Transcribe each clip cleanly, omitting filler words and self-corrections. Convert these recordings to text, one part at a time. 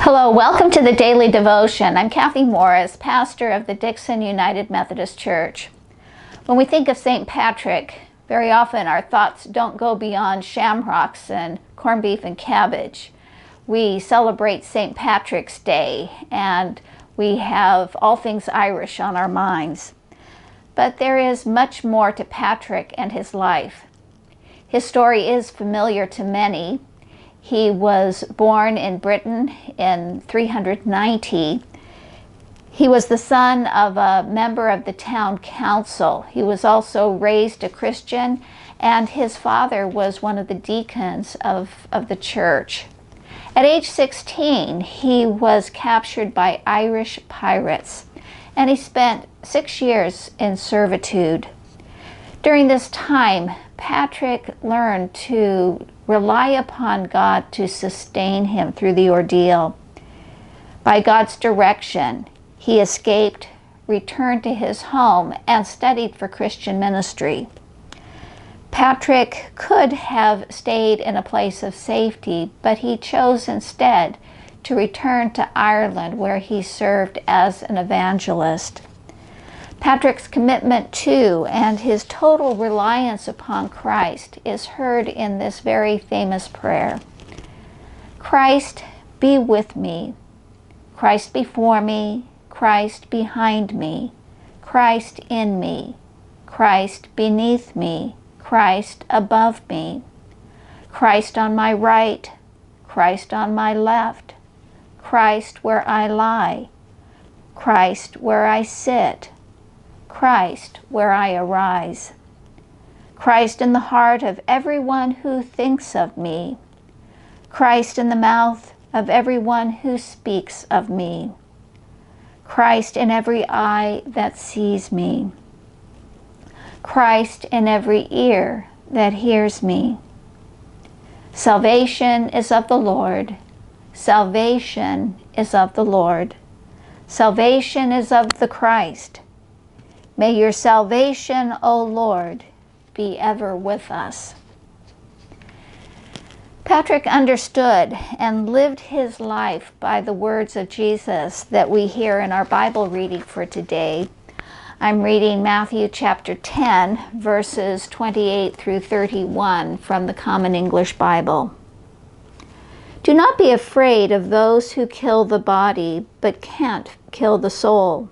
Hello, welcome to the Daily Devotion. I'm Kathy Morris, pastor of the Dixon United Methodist Church. When we think of St. Patrick, very often our thoughts don't go beyond shamrocks and corned beef and cabbage. We celebrate St. Patrick's Day and we have all things Irish on our minds. But there is much more to Patrick and his life. His story is familiar to many. He was born in Britain in 390. He was the son of a member of the town council. He was also raised a Christian, and his father was one of the deacons of the church. At age 16, he was captured by Irish pirates, and he spent 6 years in servitude. During this time, Patrick learned to rely upon God to sustain him through the ordeal. By God's direction, he escaped, returned to his home, and studied for Christian ministry. Patrick could have stayed in a place of safety, but he chose instead to return to Ireland, where he served as an evangelist. Patrick's commitment to and his total reliance upon Christ is heard in this very famous prayer. Christ be with me, Christ before me, Christ behind me, Christ in me, Christ beneath me, Christ above me, Christ on my right, Christ on my left, Christ where I lie, Christ where I sit, Christ where I arise, Christ in the heart of everyone who thinks of me, Christ in the mouth of everyone who speaks of me, Christ in every eye that sees me, Christ in every ear that hears me. Salvation is of the Lord. Salvation is of the Lord. Salvation is of the Christ. May your salvation, O Lord, be ever with us. Patrick understood and lived his life by the words of Jesus that we hear in our Bible reading for today. I'm reading Matthew chapter 10, verses 28 through 31 from the Common English Bible. Do not be afraid of those who kill the body, but can't kill the soul.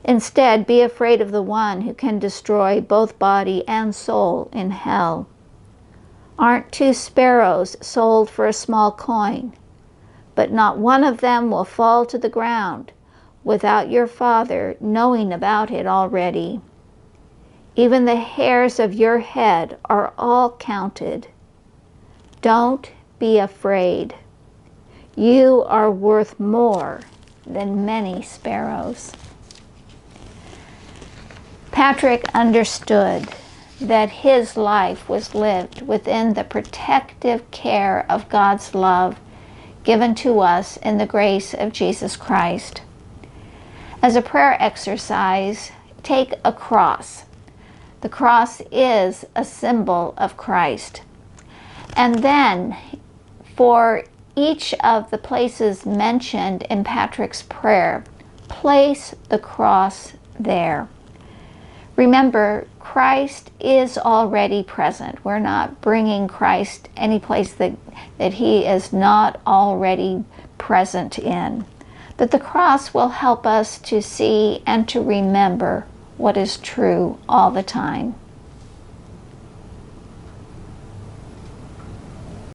Instead, be afraid of the one who can destroy both body and soul in hell. Aren't 2 sparrows sold for a small coin? But not one of them will fall to the ground without your Father knowing about it already. Even the hairs of your head are all counted. Don't be afraid. You are worth more than many sparrows. Patrick understood that his life was lived within the protective care of God's love given to us in the grace of Jesus Christ. As a prayer exercise, take a cross. The cross is a symbol of Christ. And then, for each of the places mentioned in Patrick's prayer, place the cross there. Remember, Christ is already present. We're not bringing Christ any place that he is not already present in. But the cross will help us to see and to remember what is true all the time.